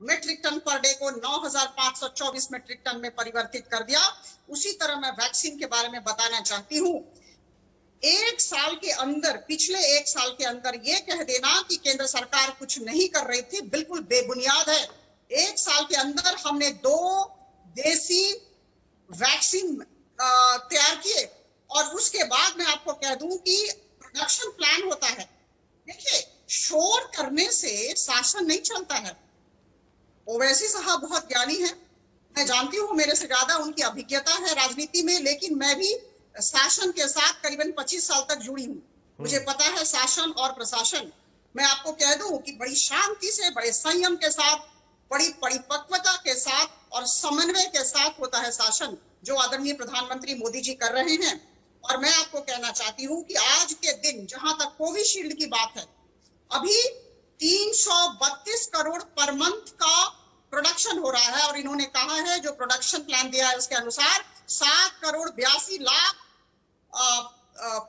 Speaker 3: मेट्रिक टन पर डे को 9524 मेट्रिक टन में परिवर्तित कर दिया। उसी तरह मैं वैक्सीन के बारे में बताना चाहती हूँ। एक साल के अंदर, पिछले 1 साल के अंदर ये कह देना कि केंद्र सरकार कुछ नहीं कर रही थी, बिल्कुल बेबुनियाद है। 1 साल के अंदर हमने 2 देसी वैक्सीन तैयार किए और उसके बाद मैं आपको कह दूं कि प्रोडक्शन प्लान होता है। देखिए, शोर करने से शासन नहीं चलता है। ओवैसी साहब बहुत ज्ञानी हैं, मैं जानती हूँ, मेरे से ज्यादा उनकी अभिज्ञता है राजनीति में, लेकिन मैं भी शासन के साथ करीबन 25 साल तक जुड़ी हूँ। मुझे पता है शासन और प्रशासन। मैं आपको कह दूं कि बड़ी शांति से, बड़े संयम के साथ, बड़ी परिपक्वता के साथ और समन्वय के साथ होता है शासन, जो आदरणीय प्रधानमंत्री मोदी जी कर रहे हैं। और मैं आपको कहना चाहती हूँ कि आज के दिन, जहां तक कोविशील्ड की बात है, अभी 332 करोड़ पर मंथ का प्रोडक्शन हो रहा है और इन्होंने कहा है, जो प्रोडक्शन प्लान दिया है उसके अनुसार 7 crore 82 lakh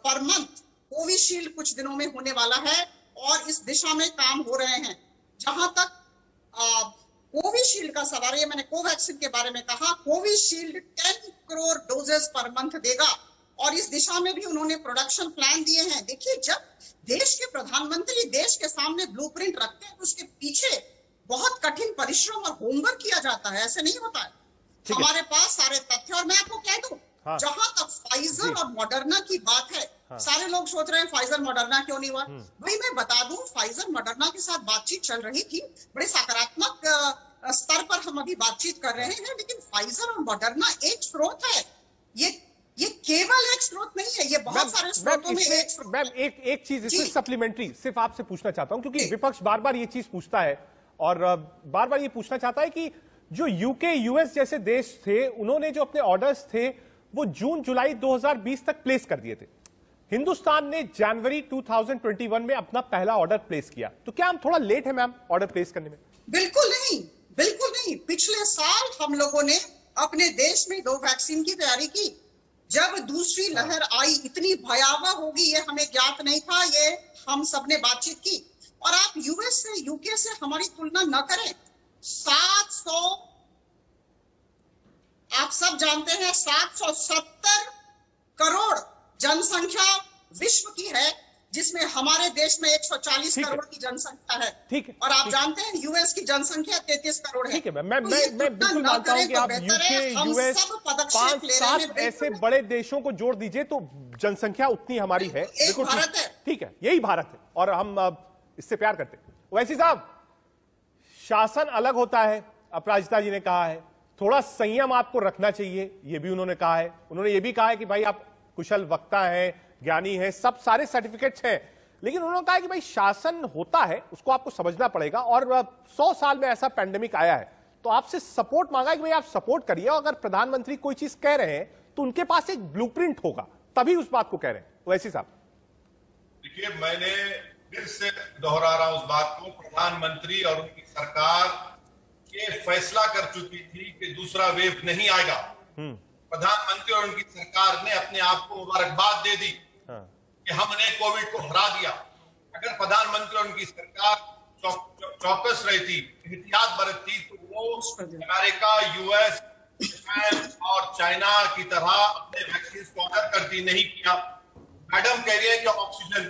Speaker 3: per month Covishield कुछ दिनों में होने वाला है और इस दिशा में काम हो रहे हैं। जहां तक कोविशील्ड का सवाल है, मैंने कोवैक्सीन के बारे में कहा, Covishield 10 crore doses per month देगा और इस दिशा में भी उन्होंने प्रोडक्शन प्लान दिए हैं। देखिए, जब देश के प्रधानमंत्री देश के सामने ब्लूप्रिंट रखते हैं तो उसके पीछे बहुत कठिन परिश्रम और होमवर्क किया जाता है, ऐसे नहीं होता है। हमारे पास सारे तथ्य, और मैं आपको कह दूं, जहां तक फाइजर और मॉडर्ना की बात है, सारे लोग सोच रहे हैं फाइजर मॉडर्ना क्यों नहीं हुआ। भाई मैं बता दूं, फाइजर मॉडर्ना के साथ बातचीत चल रही थी, बड़े सकारात्मक स्तर पर हम अभी बातचीत कर रहे हैं, लेकिन फाइजर और मॉडर्ना एक स्रोत है। ये केवल एक स्रोत नहीं है, ये बहुत सारे स्रोतों में एक स्रोत।
Speaker 1: मैम एक चीज इसमें सप्लीमेंट्री सिर्फ आपसे पूछना चाहता हूं, क्योंकि विपक्ष बार बार ये चीज पूछता है और बार बार ये पूछना चाहता है कि जो यूके, यूएस जैसे देश थे, उन्होंने जो अपने ऑर्डर्स थे वो जून जुलाई 2020 तक प्लेस कर दिए थे। हिंदुस्तान ने जनवरी 2021 में अपना पहला ऑर्डर प्लेस किया, तो क्या हम थोड़ा लेट है मैम ऑर्डर प्लेस करने में?
Speaker 3: बिल्कुल नहीं, बिल्कुल नहीं। पिछले साल हम लोगों ने अपने देश में 2 वैक्सीन की तैयारी की। जब दूसरी लहर आई, इतनी भयावह होगी ये हमें ज्ञात नहीं था, ये हम सबने बातचीत की। और आप यूएस से, यूके से हमारी तुलना न करें। 700, आप सब जानते हैं, 770 करोड़ जनसंख्या विश्व की है, जिसमें हमारे देश में 140 करोड़ की जनसंख्या है।
Speaker 1: ठीक है।
Speaker 3: और आप जानते हैं यूएस की जनसंख्या 33 करोड़ है।
Speaker 1: ठीक है, मैं बिल्कुल मानता हूं कि आप यूके, यूएस, 5-7 ऐसे बड़े देशों को जोड़ दीजिए तो जनसंख्या उतनी हमारी है। बिल्कुल
Speaker 3: भारत है।
Speaker 1: ठीक है, यही भारत है और हम इससे प्यार करते हैं। वैसी साहब, शासन अलग होता है, अपराजिता जी ने कहा है, थोड़ा संयम आपको रखना चाहिए, ये भी उन्होंने कहा है। उन्होंने ये भी कहा है कि भाई आप कुशल वक्ता हैं, ज्ञानी हैं, सब सारे सर्टिफिकेट्स हैं, लेकिन उन्होंने कहा कि भाई शासन होता है, उसको आपको समझना पड़ेगा। और 100 साल में ऐसा पैंडेमिक आया है, तो आपसे सपोर्ट मांगा कि भाई आप सपोर्ट करिए। अगर प्रधानमंत्री कोई चीज कह रहे हैं तो उनके पास एक ब्लूप्रिंट होगा, तभी उस बात को कह रहे हैं। वैसे साहब,
Speaker 2: देखिए, मैंने फिर से दोहरा रहा हूं उस बात को, प्रधानमंत्री और उनकी सरकार ये फैसला कर चुकी थी कि दूसरा वेव नहीं आएगा। प्रधानमंत्री और उनकी सरकार ने अपने आप को मुबारकबाद दे दी कि हमने कोविड को हरा दिया। अगर प्रधानमंत्री और उनकी सरकार चौकस रही थी, एहतियात बरतती, तो वो अमेरिका, यूएस, जापान और चाइना की तरह अपने वैक्सीन को ऑर्डर करती। नहीं किया। मैडम कह रही है कि ऑक्सीजन,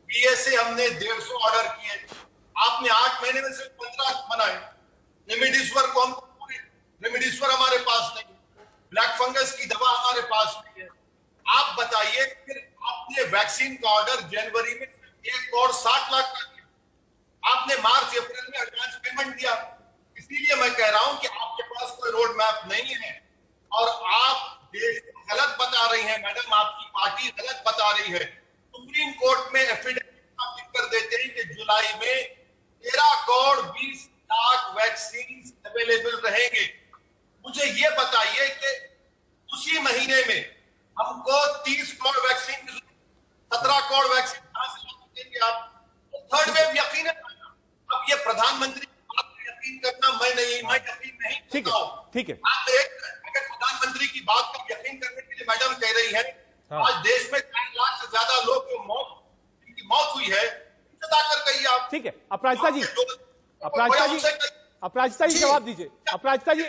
Speaker 2: पीएसए हमने 150 ऑर्डर किए, आपने 8 महीने में सिर्फ 15 बनाए। रेमडेसिविर को हम पूरे, रेमडेसिविर हमारे पास नहीं, ब्लैक फंगस की दवा हमारे पास नहीं है। आप बताइए, फिर आपने वैक्सीन का ऑर्डर जनवरी में 1 करोड़ 60 लाख का दिया, आपने मार्च अप्रैल में एडवांस पेमेंट दिया। इसीलिए मैं कह रहा हूं कि आपके पास कोई रोड मैप नहीं है और आप देश को गलत बता रही हैं मैडम, आपकी पार्टी गलत बता रही है। सुप्रीम कोर्ट में एफिडेविट लिख कर देते हैं कि जुलाई में 13 करोड़ 20 लाख वैक्सीन अवेलेबल रहेंगे। मुझे ये बताइए कि उसी महीने में हमको 30 करोड़ वैक्सीन की 17 करोड़ वैक्सीन कहां से देंगे आप? तो थर्ड वेव यकीन है। अब ये प्रधानमंत्री की बात पर यकीन करना मैं यकीन नहीं करता हूं।
Speaker 1: ठीक है।
Speaker 2: आप अगर प्रधानमंत्री की बात पर यकीन करने के लिए मैडम कह रही है, आज देश में 4 लाख से ज्यादा लोग जो जिनकी मौत हुई है, बताकर कहिए आप।
Speaker 1: ठीक है, अपराजिता जी जवाब दीजिए। अपराजिता जी,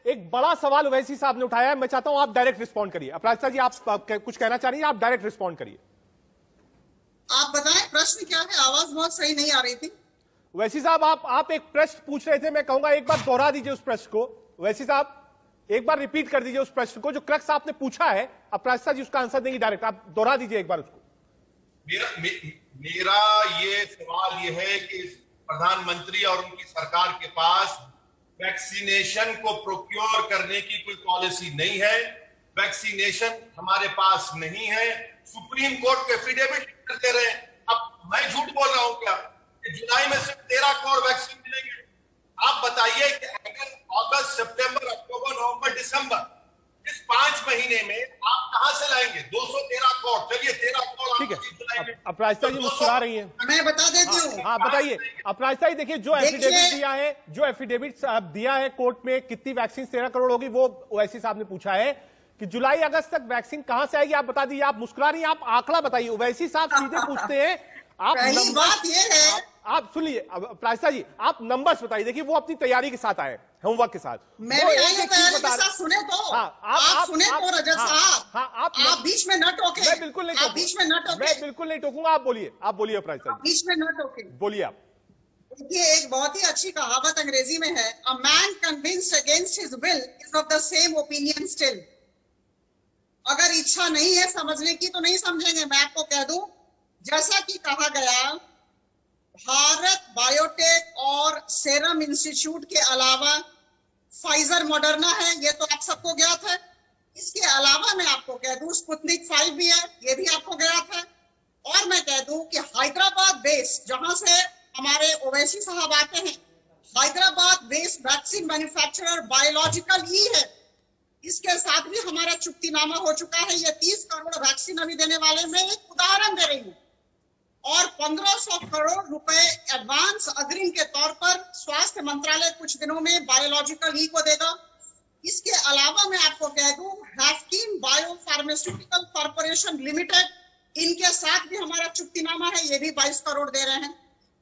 Speaker 1: एक बड़ा सवाल ओवैसी साहब ने उठाया है, मैं चाहता हूं आप डायरेक्ट रिस्पॉन्ड करिए। अपराजिता जी, आप कुछ कहना चाह रही हैं, आप डायरेक्ट रिस्पॉन्ड करिए।
Speaker 3: आप बताएं प्रश्न क्या है, आवाज बहुत सही नहीं आ रही थी।
Speaker 1: ओवैसी साहब, आप एक प्रश्न पूछ रहे थे, मैं कहूंगा एक बार दोहरा दीजिए उस प्रश्न को। ओवैसी साहब, एक बार रिपीट कर दीजिए उस प्रश्न को जो क्रक्स आपने पूछा है। अपराजिता जी उसका आंसर देंगी डायरेक्ट, आप दोहरा दीजिए एक बार उसको।
Speaker 2: मेरा ये सवाल ये है कि प्रधानमंत्री और उनकी सरकार के पास वैक्सीनेशन को प्रोक्योर करने की कोई पॉलिसी नहीं है। वैक्सीनेशन हमारे पास नहीं है। सुप्रीम कोर्ट के एफिडेविट करते रहे। अब मैं झूठ बोल रहा हूं क्या कि जुलाई में सिर्फ 13 करोड़ वैक्सीन मिलेंगे? आप बताइए कि अगर अगस्त, सितंबर, अक्टूबर, नवंबर, दिसंबर, इस 5 महीने में आप कहां से लाएंगे 213 करोड़? चलिए 13 करोड़।
Speaker 1: ठीक है, अपराजिता जी मुस्कुरा रही हैं।
Speaker 3: मैं बता देती हूँ।
Speaker 1: हाँ बताइए अपराजिता जी। देखिए जो एफिडेविट दिया है कोर्ट में, कितनी वैक्सीन 13 करोड़ होगी, वो ओवैसी साहब ने पूछा है कि जुलाई अगस्त तक वैक्सीन कहां से आएगी, आप बता दीजिए। आप मुस्कुरा रही हैं, आप आंकड़ा बताइए। ओवैसी साहब सीधे पूछते हैं, आप
Speaker 3: पहली बात ये है,
Speaker 1: आप सुन लीजिए अपराजिता जी, आप नंबर्स बताइए। देखिए वो अपनी तैयारी के साथ आए, होमवर्क के साथ।
Speaker 3: मैं भी तैयारी के साथ सुने तो। आप सुने तो रजत साहब। आप बीच में न टोके।
Speaker 1: मैं बिल्कुल नहीं,
Speaker 3: आप बीच में न टोके।
Speaker 1: मैं बिल्कुल नहीं टोकूंगा। आप बोलिए अपराजिता जी,
Speaker 3: बीच में न टोके,
Speaker 1: बोलिए आप।
Speaker 3: देखिए एक बहुत ही अच्छी कहावत अंग्रेजी में है, a man convinced against his will is of the same opinion still. अगर इच्छा नहीं है समझने की तो नहीं समझेंगे। मैं आपको कह दूं, जैसा कि कहा गया, भारत बायोटेक और सेरम इंस्टीट्यूट के अलावा फाइजर, मॉडर्ना है, ये तो आप सबको ज्ञात है। इसके अलावा मैं आपको कह दूं स्पुतनिक 5 भी है, ये भी आपको ज्ञात है। और मैं कह दूं कि हैदराबाद बेस, जहां से हमारे ओवैसी साहब आते हैं, Hyderabad based vaccine manufacturer biological ही है। इसके साथ भी हमारा चुक्तिनामा हो चुका है। ये 30 करोड़ वैक्सीन अभी देने वाले, मैं एक उदाहरण दे रही हूँ। और 1500 करोड़ रुपए एडवांस अग्रिम के तौर पर स्वास्थ्य मंत्रालय कुछ दिनों में बायोलॉजिकल ई को देगा। इसके अलावा मैं आपको कह दूं, Haffkine bio pharmaceutical corporation limited, इनके साथ भी हमारा चुक्तिनामा है, ये भी 22 करोड़ दे रहे हैं।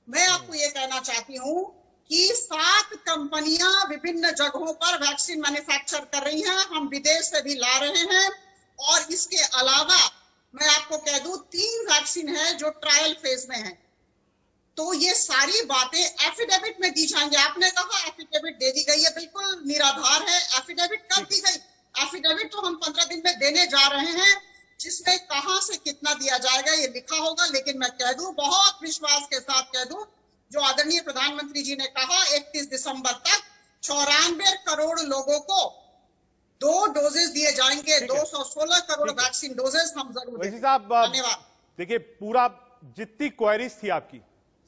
Speaker 3: मैं आपको ये कहना चाहती हूँ कि 7 कंपनियां विभिन्न जगहों पर वैक्सीन मैन्युफैक्चर कर रही हैं, हम विदेश से भी ला रहे हैं। और इसके अलावा मैं आपको कह दूं 3 वैक्सीन है जो ट्रायल फेज में है। तो ये सारी बातें एफिडेविट में दी जाएंगी। आपने कहा एफिडेविट दे दी गई है, बिल्कुल निराधार है। एफिडेविट कब दी गई? एफिडेविट तो हम 15 दिन में देने जा रहे हैं, जिसमें कहां से कितना दिया जाएगा ये लिखा होगा। लेकिन मैं कह दूं, बहुत विश्वास के साथ कह दूं, जो आदरणीय प्रधानमंत्री जी ने कहा 31 दिसंबर तक 94 करोड़ लोगों को 2 डोजेस दिए जाएंगे। 216 करोड़ वैक्सीन डोजेस हम जरूर देंगे। धन्यवाद।
Speaker 1: देखिए पूरा जितनी क्वेरीज थी आपकी,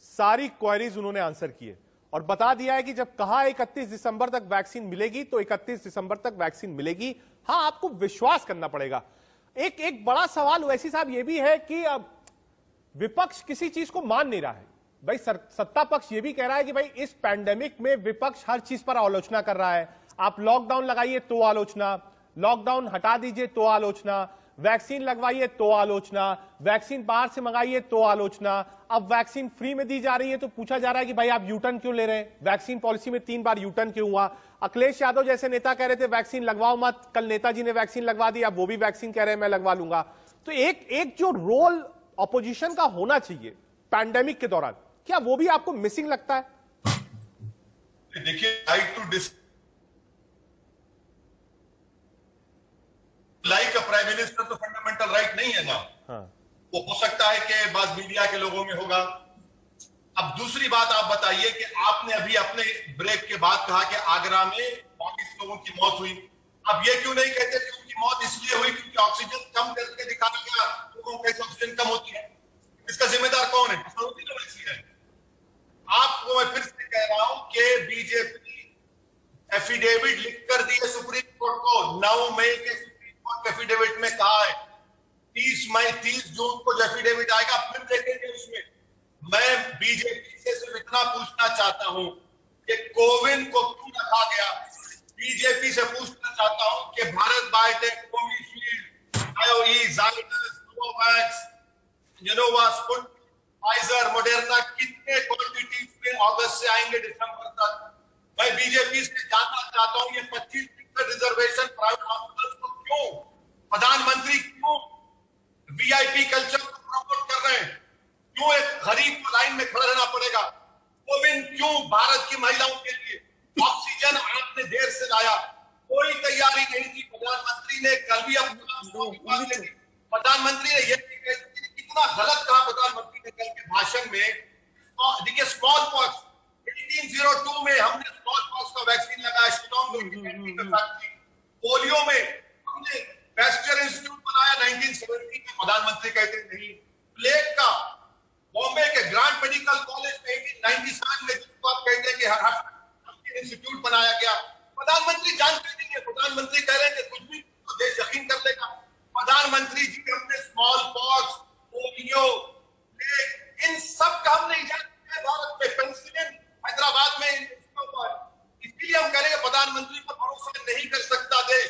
Speaker 1: सारी क्वेरीज उन्होंने आंसर किए और बता दिया है कि जब कहा 31 दिसंबर तक वैक्सीन मिलेगी तो 31 दिसंबर तक वैक्सीन मिलेगी। हाँ, आपको विश्वास करना पड़ेगा। एक बड़ा सवाल वैसी साहब ये भी है कि अब विपक्ष किसी चीज को मान नहीं रहा है। भाई सत्ता पक्ष ये भी कह रहा है कि भाई इस पैंडेमिक में विपक्ष हर चीज पर आलोचना कर रहा है। आप लॉकडाउन लगाइए तो आलोचना, लॉकडाउन हटा दीजिए तो आलोचना, वैक्सीन लगवाइए तो आलोचना, वैक्सीन बाहर से मंगाइए तो आलोचना। अब वैक्सीन फ्री में दी जा रही है तो पूछा जा रहा है कि भाई आप यूटर्न क्यों ले रहे हैं? वैक्सीन पॉलिसी में 3 बार यूटर्न क्यों हुआ? अखिलेश यादव जैसे नेता कह रहे थे वैक्सीन लगवाओ मत, कल नेताजी ने वैक्सीन लगवा दी, अब वो भी वैक्सीन कह रहे हैं मैं लगवा लूंगा। तो एक जो रोल ऑपोजिशन का होना चाहिए पैंडेमिक के दौरान, क्या वो भी आपको मिसिंग लगता है?
Speaker 2: देखिए, right to like a prime minister तो फंडामेंटल राइट नहीं है ना। हाँ। वो हो सकता है कि बाज मीडिया के लोगों में होगा। अब दूसरी बात आप बताइए कि आपने अभी अपने ब्रेक के बाद कहा कि आगरा में 22 लोगों की मौत हुई। अब ये क्यों नहीं कहते कि उनकी मौत इसलिए हुई क्योंकि ऑक्सीजन कम करके दिखाया गया लोगों को कैसे ऑक्सीजन कम होती है? इसका जिम्मेदार कौन है? सऊदी तो वैसी है। आपको मैं फिर से कह रहा हूं कि बीजेपी एफिडेविट लिख कर दिए सुप्रीम कोर्ट को। 9 मई के सुप्रीम कोर्ट के एफिडेविट में कहा है 30 जून को जो एफिडेविट आएगा फिर देखेंगे उसमें। मैं बीजेपी से सिर्फ इतना पूछना चाहता हूं कि कोविन को क्यों रखा गया। बीजेपी से पूछना चाहता हूं कि Bharat Biotech, Covishield, Zydus, Novavax, Gennova, Sputnik, Pfizer, Moderna कितने क्वांटिटीज में अगस्त से आएंगे दिसंबर तक। मैं बीजेपी से जानना चाहता हूं ये 25% रिजर्वेशन प्राइवेट हॉस्पिटल्स को क्यों, प्रधानमंत्री क्यों वीआईपी कल्चर को प्रमोट कर रहे हैं? क्यों एक गरीब को लाइन में खड़ा रहना पड़ेगा? कोविन क्यों भारत की महिलाओं के लिए? ऑक्सीजन आपने देर से लाया, कोई तैयारी नहीं थी। प्रधानमंत्री ने कल भी अपनी प्रधानमंत्री ने यह कितना गलत कहा प्रधानमंत्री ने कल के भाषण में। देखिए स्मॉल पॉक्स 1802 में हमने स्मॉल पॉक्स का वैक्सीन लगाया शिलोंग में। पोलियो में हमने पैस्चर इंस्टीट्यूट बनाया 1970 में। प्रधानमंत्री कहते नहीं। प्लेग का बॉम्बे के ग्रांट मेडिकल कॉलेज में 1897 में जिसको आप कहते हैं कि इंस्टीट्यूट बनाया गया। प्रधानमंत्री जानते नहीं है। प्रधानमंत्री कह रहे हैं कि कुछ भी तो देश यकीन कर लेगा। प्रधानमंत्री जी हमने स्मॉल पॉक्स, पोलियो, इन सब का हमने इजाद किया भारत में, पेनिसिलिन हैदराबाद में। इसलिए हम कह रहे हैं प्रधानमंत्री पर भरोसा नहीं कर सकता देश।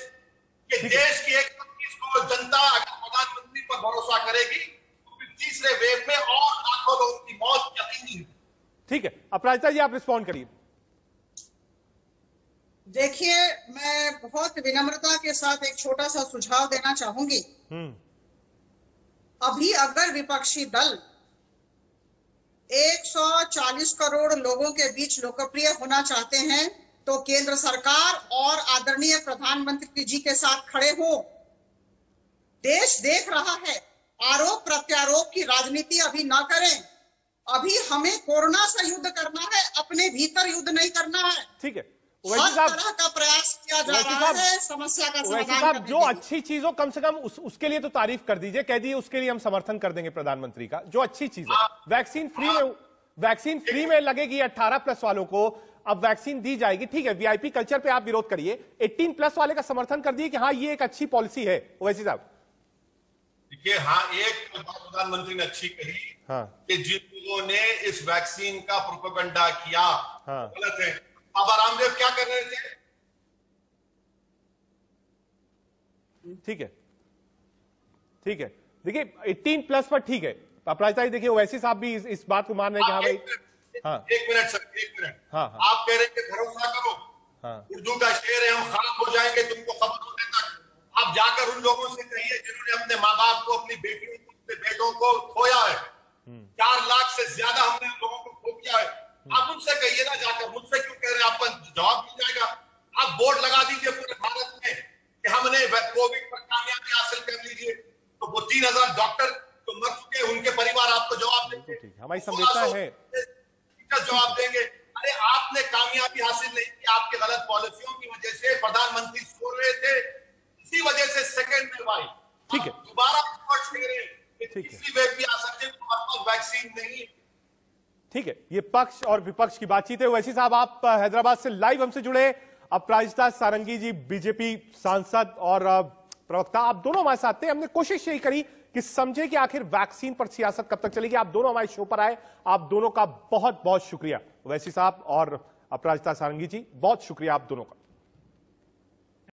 Speaker 2: कि देश की 125 करोड़ जनता अगर प्रधानमंत्री पर भरोसा करेगी तो फिर तीसरे वेव में और लाखों लोगों की मौत यकीनी है।
Speaker 1: ठीक है, अपराजिता जी आप रिस्पॉन्ड करिए।
Speaker 3: देखिए, मैं बहुत विनम्रता के साथ एक छोटा सा सुझाव देना चाहूंगी। अभी अगर विपक्षी दल 140 करोड़ लोगों के बीच लोकप्रिय होना चाहते हैं तो केंद्र सरकार और आदरणीय प्रधानमंत्री जी के साथ खड़े हो। देश देख रहा है, आरोप प्रत्यारोप की राजनीति अभी ना करें। अभी हमें कोरोना से युद्ध करना है, अपने भीतर युद्ध नहीं करना है।
Speaker 1: ठीक है,
Speaker 3: हर तरह का प्रयास किया जा रहा है समस्या का समाधान करने
Speaker 1: जो अच्छी चीज हो कम से कम उसके लिए तो तारीफ कर दीजिए, कह दीजिए उसके लिए हम समर्थन कर देंगे प्रधानमंत्री का। जो अच्छी चीज है, वैक्सीन फ्री में लगेगी 18+ वालों को, अब वैक्सीन दी जाएगी। ठीक है, वीआईपी कल्चर पे आप विरोध करिए, 18+ वाले का समर्थन कर दिए कि हाँ ये एक अच्छी पॉलिसी है। ओवैसी साहब
Speaker 2: देखिए, हाँ एक प्रधानमंत्री ने अच्छी कही कि जिन लोगों ने इस वैक्सीन का प्रोपेगेंडा किया गलत है। बाबा रामदेव क्या कर रहे थे?
Speaker 1: ठीक है, ठीक है, देखिए 18+ पर ठीक है। अपराजिता जी देखिए ओवैसी साहब भी इस बात को मान रहे हैं कि हाँ भाई। हाँ, एक मिनट
Speaker 2: सर, एक मिनट।
Speaker 1: हाँ,
Speaker 2: आप कह रहे हैं कि भरोसा करो। उर्दू का शेर है, हम खराब हो जाएंगे तुमको खबर होने तक। आप जाकर उन लोगों से कहिए जिन्होंने अपने माँ बाप को, अपनी बेटियों को, अपने बेटों को खोया है। 4 लाख से ज्यादा हमने उन लोगों को खो दिया है। आप उनसे कहिए ना जाकर, मुझसे क्यों कह रहे हैं? आपका जवाब मिल जाएगा। आप बोर्ड लगा दीजिए पूरे भारत में कि हमने कोविड पर कामयाबी हासिल कर लीजिए, तो वो 3000 डॉक्टर तो मर चुके, उनके परिवार आपको जवाब देंगे।
Speaker 1: हमारी संवेदना है,
Speaker 2: जवाब देंगे। अरे आपने कामयाबी हासिल नहीं की, आपके गलत पॉलिसियों की वजह से प्रधानमंत्री सो रहे थे, इसी वजह से सेकेंड वेव आई।
Speaker 1: ठीक है,
Speaker 2: दोबारा तीसरी वेव भी आ सकते हैं, तो वैक्सीन नहीं।
Speaker 1: ठीक है, ये पक्ष और विपक्ष की बातचीत है। वैसी साहब आप हैदराबाद से लाइव हमसे जुड़े। अपराजिता सारंगी जी बीजेपी सांसद और प्रवक्ता, आप दोनों हमारे साथ थे। हमने कोशिश यही करी कि समझे कि आखिर वैक्सीन पर सियासत कब तक चलेगी। आप दोनों हमारे शो पर आए, आप दोनों का बहुत बहुत शुक्रिया। वैसी साहब और अपराजिता सारंगी जी, बहुत शुक्रिया आप दोनों का।